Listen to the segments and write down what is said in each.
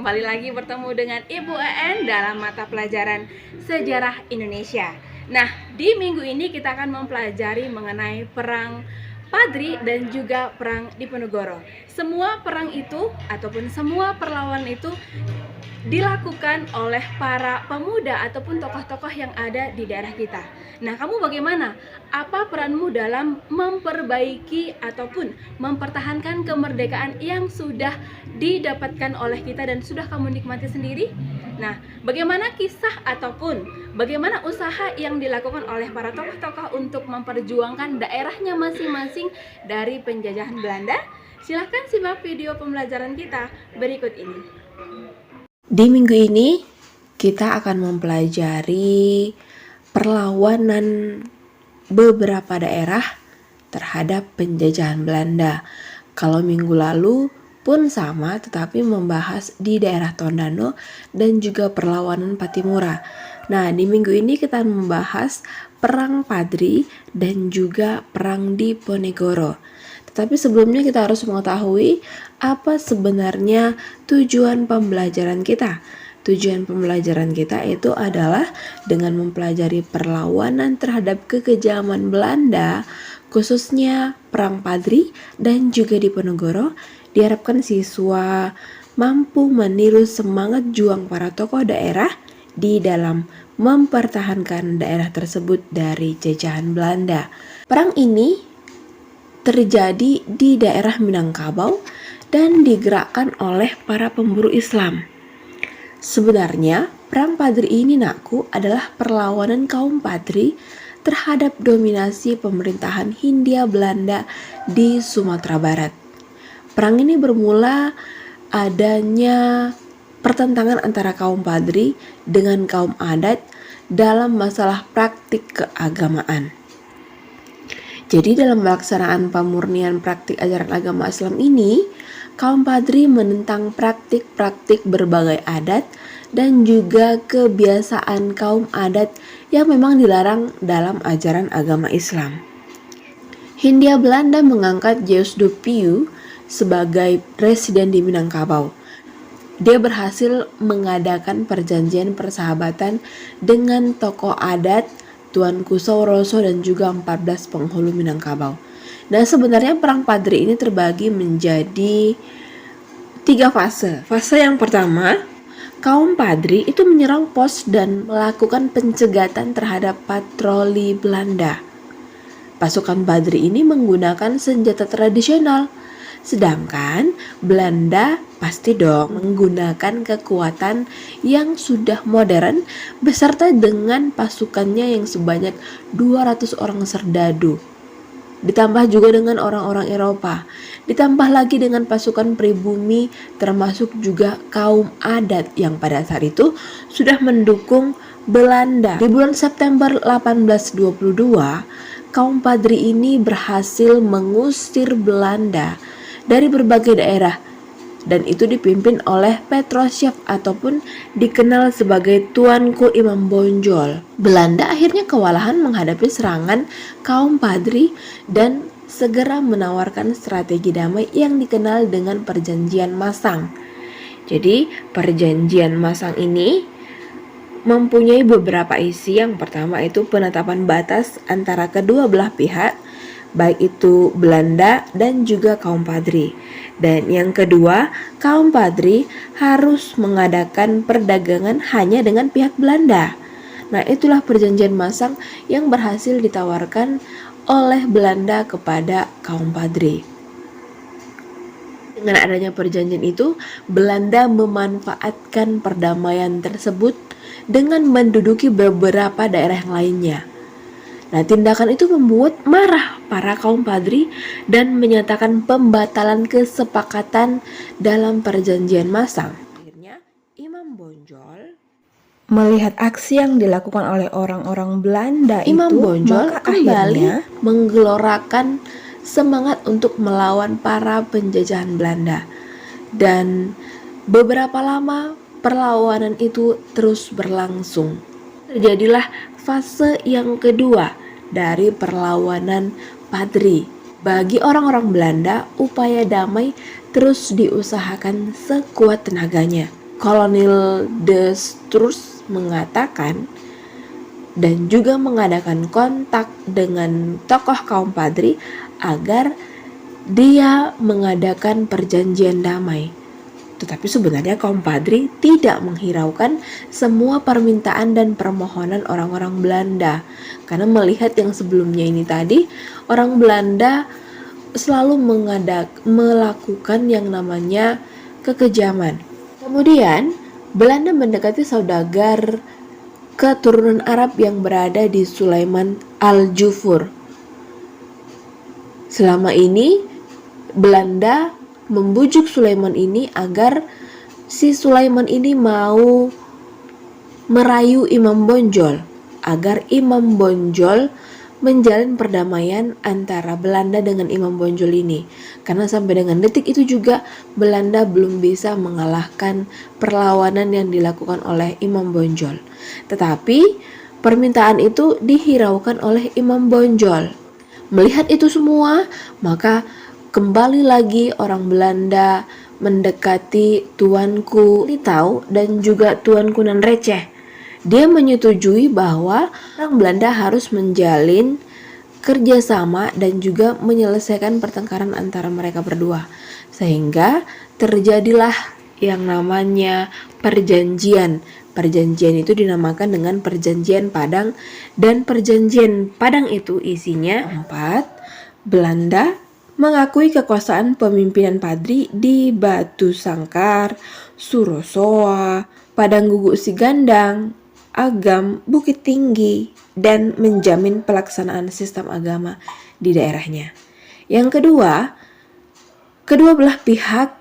kembali lagi bertemu dengan Ibu EN dalam mata pelajaran Sejarah Indonesia. Nah, di minggu ini kita akan mempelajari mengenai Perang Padri dan juga Perang Diponegoro. Semua perang itu ataupun semua perlawanan itu dilakukan oleh para pemuda ataupun tokoh-tokoh yang ada di daerah kita. Nah, kamu bagaimana? Apa peranmu dalam memperbaiki ataupun mempertahankan kemerdekaan yang sudah didapatkan oleh kita dan sudah kamu nikmati sendiri? Nah, bagaimana kisah ataupun bagaimana usaha yang dilakukan oleh para tokoh-tokoh untuk memperjuangkan daerahnya masing-masing dari penjajahan Belanda? Silahkan simak video pembelajaran kita berikut ini. Di minggu ini kita akan mempelajari perlawanan beberapa daerah terhadap penjajahan Belanda. Kalau minggu lalu pun sama, tetapi membahas di daerah Tondano dan juga perlawanan Pattimura. Nah, di minggu ini kita akan membahas Perang Padri dan juga Perang Diponegoro. Tetapi sebelumnya kita harus mengetahui apa sebenarnya tujuan pembelajaran kita. Tujuan pembelajaran kita itu adalah dengan mempelajari perlawanan terhadap kekejaman Belanda, khususnya Perang Padri dan juga Diponegoro. Diharapkan siswa mampu meniru semangat juang para tokoh daerah di dalam mempertahankan daerah tersebut dari jajahan Belanda. Perang ini terjadi di daerah Minangkabau dan digerakkan oleh para pemburu Islam. Sebenarnya, Perang Padri ini nakku adalah perlawanan kaum Padri terhadap dominasi pemerintahan Hindia Belanda di Sumatera Barat. Perang ini bermula adanya pertentangan antara kaum Padri dengan kaum adat dalam masalah praktik keagamaan. Jadi dalam pelaksanaan pemurnian praktik ajaran agama Islam ini, kaum Padri menentang praktik-praktik berbagai adat dan juga kebiasaan kaum adat yang memang dilarang dalam ajaran agama Islam. Hindia Belanda mengangkat Geuze de Piu sebagai presiden di Minangkabau. Dia berhasil mengadakan perjanjian persahabatan dengan tokoh adat Tuan Kusau Roso dan juga 14 penghulu Minangkabau. Nah, sebenarnya Perang Padri ini terbagi menjadi 3 fase. Fase yang pertama, kaum Padri itu menyerang pos dan melakukan pencegatan terhadap patroli Belanda. Pasukan Padri ini menggunakan senjata tradisional, sedangkan Belanda pasti dong menggunakan kekuatan yang sudah modern beserta dengan pasukannya yang sebanyak 200 orang serdadu. Ditambah juga dengan orang-orang Eropa, ditambah lagi dengan pasukan pribumi termasuk juga kaum adat yang pada saat itu sudah mendukung Belanda. Di bulan September 1822, kaum Padri ini berhasil mengusir Belanda dari berbagai daerah dan itu dipimpin oleh Petroshev ataupun dikenal sebagai Tuanku Imam Bonjol. Belanda akhirnya kewalahan menghadapi serangan kaum Padri dan segera menawarkan strategi damai yang dikenal dengan Perjanjian Masang. Jadi Perjanjian Masang ini mempunyai beberapa isi. Yang pertama itu penetapan batas antara kedua belah pihak, baik itu Belanda dan juga kaum Padri. Dan yang kedua, kaum Padri harus mengadakan perdagangan hanya dengan pihak Belanda. Nah, itulah perjanjian Masang yang berhasil ditawarkan oleh Belanda kepada kaum Padri. Dengan adanya perjanjian itu, Belanda memanfaatkan perdamaian tersebut dengan menduduki beberapa daerah yang lainnya. Nah, tindakan itu membuat marah para kaum Padri dan menyatakan pembatalan kesepakatan dalam perjanjian Masang. Akhirnya, Imam Bonjol melihat aksi yang dilakukan oleh orang-orang Belanda Imam Bonjol kembali menggelorakan semangat untuk melawan para penjajahan Belanda. Dan beberapa lama perlawanan itu terus berlangsung. Terjadilah fase yang kedua dari perlawanan Padri. Bagi orang-orang Belanda, upaya damai terus diusahakan sekuat tenaganya. Kolonel de Stroes mengatakan dan juga mengadakan kontak dengan tokoh kaum Padri agar dia mengadakan perjanjian damai. Tetapi sebenarnya kaum Padri tidak menghiraukan semua permintaan dan permohonan orang-orang Belanda, karena melihat yang sebelumnya ini tadi, orang Belanda selalu melakukan yang namanya kekejaman. Kemudian Belanda mendekati saudagar keturunan Arab yang berada di Sulaiman Al-Jufur. Selama ini Belanda membujuk Sulaiman ini agar si Sulaiman ini mau merayu Imam Bonjol agar Imam Bonjol menjalin perdamaian antara Belanda dengan Imam Bonjol ini, karena sampai dengan detik itu juga Belanda belum bisa mengalahkan perlawanan yang dilakukan oleh Imam Bonjol. Tetapi permintaan itu dihiraukan oleh Imam Bonjol. Melihat itu semua, maka kembali lagi orang Belanda mendekati Tuanku Litau dan juga Tuanku Nan Receh. Dia menyetujui bahwa orang Belanda harus menjalin kerjasama dan juga menyelesaikan pertengkaran antara mereka berdua. Sehingga terjadilah yang namanya perjanjian. Perjanjian itu dinamakan dengan Perjanjian Padang, dan Perjanjian Padang itu isinya 4. Belanda mengakui kekuasaan pemimpinan Padri di Batu Sangkar, Surosoa, Padang Guguk Sigandang, Agam, Bukit Tinggi, dan menjamin pelaksanaan sistem agama di daerahnya. Yang kedua, kedua belah pihak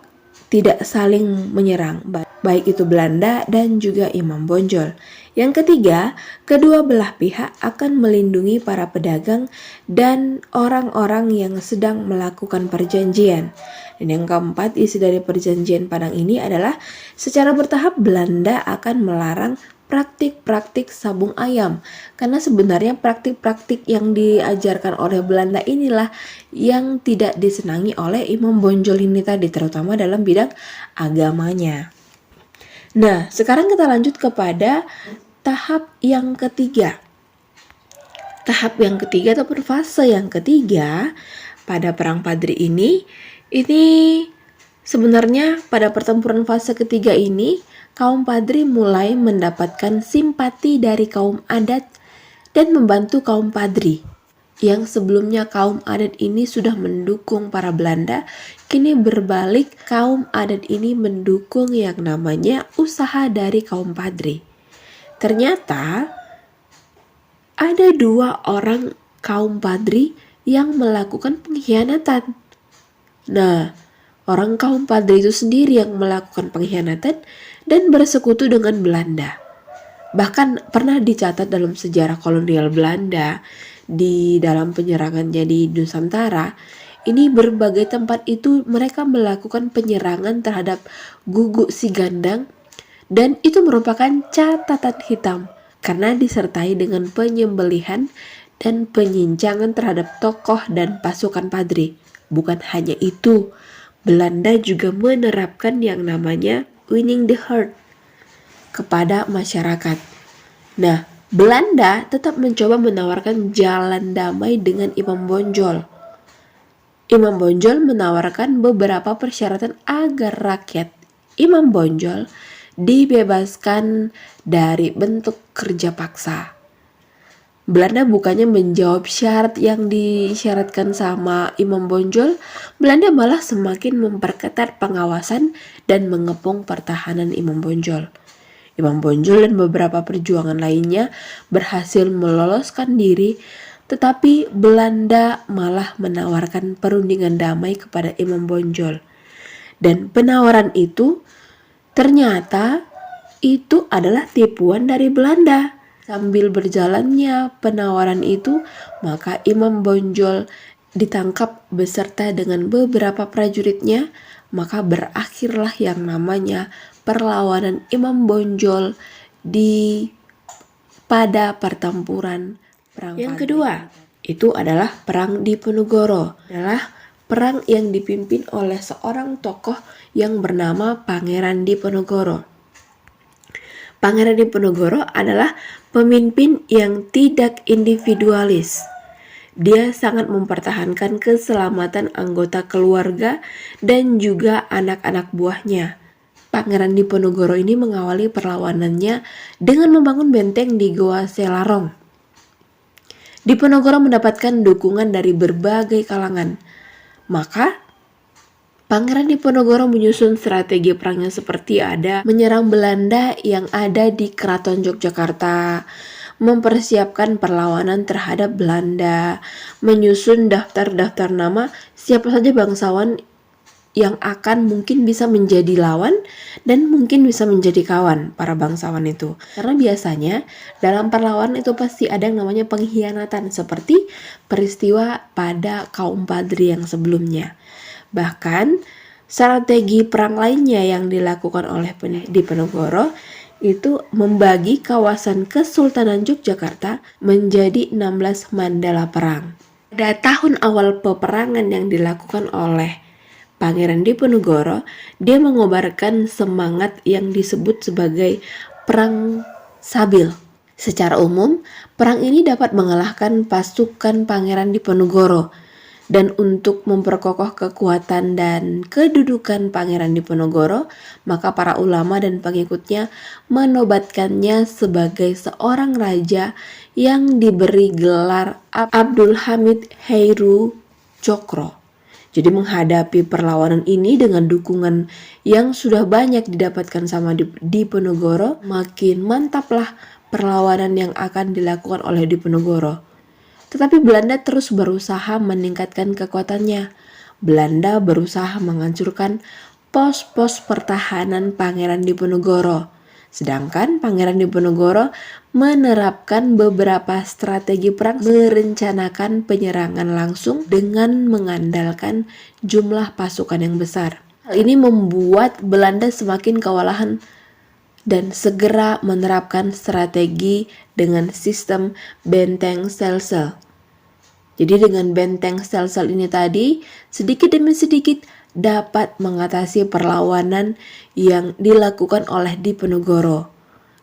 tidak saling menyerang, baik itu Belanda dan juga Imam Bonjol. Yang ketiga, kedua belah pihak akan melindungi para pedagang dan orang-orang yang sedang melakukan perjanjian. Dan yang keempat, isi dari Perjanjian Padang ini adalah secara bertahap Belanda akan melarang praktik-praktik sabung ayam, karena sebenarnya praktik-praktik yang diajarkan oleh Belanda inilah yang tidak disenangi oleh Imam Bonjol ini tadi, terutama dalam bidang agamanya. Nah, sekarang kita lanjut kepada tahap yang ketiga. Tahap yang ketiga ataupun fase yang ketiga pada Perang Padri ini sebenarnya pada pertempuran fase ketiga ini kaum Padri mulai mendapatkan simpati dari kaum adat dan membantu kaum Padri. Yang sebelumnya kaum adat ini sudah mendukung para Belanda, kini berbalik kaum adat ini mendukung yang namanya usaha dari kaum Padri. Ternyata ada 2 orang kaum Padri yang melakukan pengkhianatan. Nah, orang kaum Padri itu sendiri yang melakukan pengkhianatan dan bersekutu dengan Belanda. Bahkan pernah dicatat dalam sejarah kolonial Belanda di dalam penyerangannya di Nusantara, ini berbagai tempat itu mereka melakukan penyerangan terhadap Guguk Sigandang, dan itu merupakan catatan hitam karena disertai dengan penyembelihan dan penyincangan terhadap tokoh dan pasukan Padri. Bukan hanya itu, Belanda juga menerapkan yang namanya winning the heart kepada masyarakat. Nah, Belanda tetap mencoba menawarkan jalan damai dengan Imam Bonjol. Imam Bonjol menawarkan beberapa persyaratan agar rakyat Imam Bonjol dibebaskan dari bentuk kerja paksa. Belanda bukannya menjawab syarat yang disyaratkan sama Imam Bonjol, Belanda malah semakin memperketat pengawasan dan mengepung pertahanan Imam Bonjol. Imam Bonjol dan beberapa perjuangan lainnya berhasil meloloskan diri, tetapi Belanda malah menawarkan perundingan damai kepada Imam Bonjol. Dan penawaran itu ternyata itu adalah tipuan dari Belanda. Sambil berjalannya penawaran itu, maka Imam Bonjol ditangkap beserta dengan beberapa prajuritnya, maka berakhirlah yang namanya perlawanan Imam Bonjol pada pertempuran Perang Yang kedua, itu adalah Perang Diponegoro, adalah perang yang dipimpin oleh seorang tokoh yang bernama Pangeran Diponegoro. Pangeran Diponegoro adalah pemimpin yang tidak individualis. Dia sangat mempertahankan keselamatan anggota keluarga dan juga anak-anak buahnya. Pangeran Diponegoro ini mengawali perlawanannya dengan membangun benteng di Goa Selarong. Diponegoro mendapatkan dukungan dari berbagai kalangan. Maka, Pangeran Diponegoro menyusun strategi perangnya seperti ada menyerang Belanda yang ada di Keraton Yogyakarta, mempersiapkan perlawanan terhadap Belanda, menyusun daftar-daftar nama siapa saja bangsawan yang akan mungkin bisa menjadi lawan dan mungkin bisa menjadi kawan para bangsawan itu. Karena biasanya dalam perlawanan itu pasti ada yang namanya pengkhianatan seperti peristiwa pada kaum Padri yang sebelumnya. Bahkan strategi perang lainnya yang dilakukan oleh Diponegoro itu membagi kawasan Kesultanan Yogyakarta menjadi 16 mandala perang. Pada tahun awal peperangan yang dilakukan oleh Pangeran Diponegoro, dia mengobarkan semangat yang disebut sebagai perang Sabil. Secara umum, perang ini dapat mengalahkan pasukan Pangeran Diponegoro. Dan untuk memperkokoh kekuatan dan kedudukan Pangeran Diponegoro, maka para ulama dan pengikutnya menobatkannya sebagai seorang raja yang diberi gelar Abdul Hamid Heru Cokro. Jadi menghadapi perlawanan ini dengan dukungan yang sudah banyak didapatkan sama Diponegoro, makin mantaplah perlawanan yang akan dilakukan oleh Diponegoro. Tetapi Belanda terus berusaha meningkatkan kekuatannya. Belanda berusaha menghancurkan pos-pos pertahanan Pangeran Diponegoro. Sedangkan Pangeran Diponegoro menerapkan beberapa strategi perang, merencanakan penyerangan langsung dengan mengandalkan jumlah pasukan yang besar. Hal ini membuat Belanda semakin kewalahan dan segera menerapkan strategi dengan sistem benteng sel-sel. Jadi dengan benteng sel-sel ini tadi, sedikit demi sedikit dapat mengatasi perlawanan yang dilakukan oleh Diponegoro.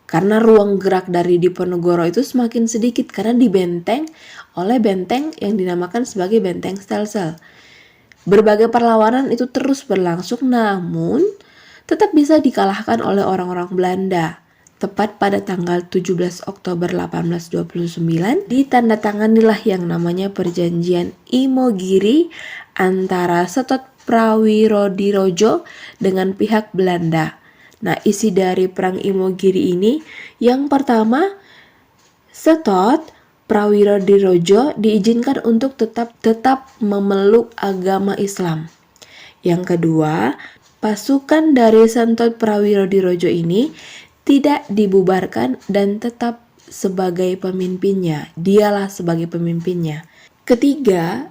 Karena ruang gerak dari Diponegoro itu semakin sedikit karena dibenteng oleh benteng yang dinamakan sebagai benteng sel-sel. Berbagai perlawanan itu terus berlangsung, namun tetap bisa dikalahkan oleh orang-orang Belanda. Tepat pada tanggal 17 Oktober 1829 ditandatanganilah yang namanya Perjanjian Imogiri antara Setot Prawirodirojo dengan pihak Belanda. Nah, isi dari perang Imogiri ini yang pertama, Setot Prawirodirojo diizinkan untuk tetap memeluk agama Islam. Yang kedua, pasukan dari Setot Prawirodirojo ini tidak dibubarkan dan tetap sebagai pemimpinnya. Dialah sebagai pemimpinnya. Ketiga,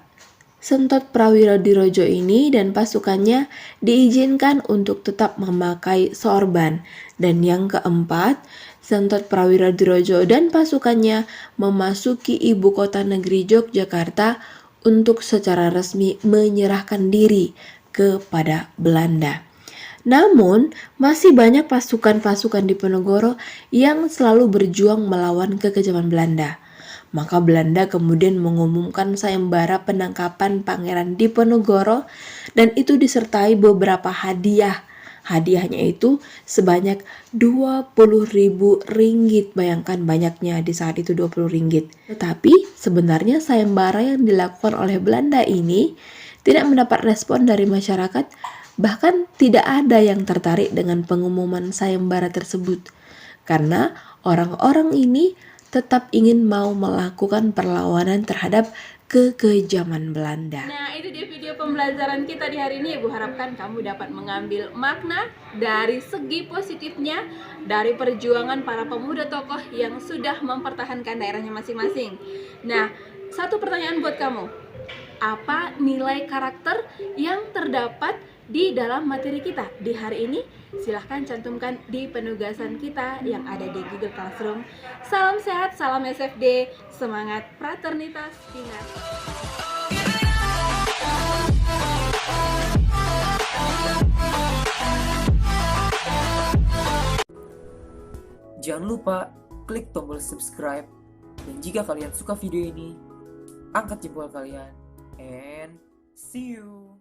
Setot Prawirodirojo ini dan pasukannya diizinkan untuk tetap memakai sorban. Dan yang keempat, Setot Prawirodirojo dan pasukannya memasuki ibu kota negeri Yogyakarta untuk secara resmi menyerahkan diri kepada Belanda. Namun, masih banyak pasukan-pasukan Diponegoro yang selalu berjuang melawan kekejaman Belanda. Maka Belanda kemudian mengumumkan sayembara penangkapan Pangeran Diponegoro dan itu disertai beberapa hadiah. Hadiahnya itu sebanyak 20.000 ringgit. Bayangkan banyaknya di saat itu 20 ringgit. Tetapi sebenarnya sayembara yang dilakukan oleh Belanda ini tidak mendapat respon dari masyarakat. Bahkan tidak ada yang tertarik dengan pengumuman sayembara tersebut. Karena orang-orang ini tetap ingin mau melakukan perlawanan terhadap kekejaman Belanda. Nah, itu dia video pembelajaran kita di hari ini. Ibu harapkan kamu dapat mengambil makna dari segi positifnya dari perjuangan para pemuda tokoh yang sudah mempertahankan daerahnya masing-masing. Nah, satu pertanyaan buat kamu. Apa nilai karakter yang terdapat di dalam materi kita di hari ini? Silahkan cantumkan di penugasan kita yang ada di Google Classroom. Salam sehat, salam SFD, semangat fraternitas ingat. Jangan lupa klik tombol subscribe. Dan jika kalian suka video ini, angkat jempol kalian. And see you.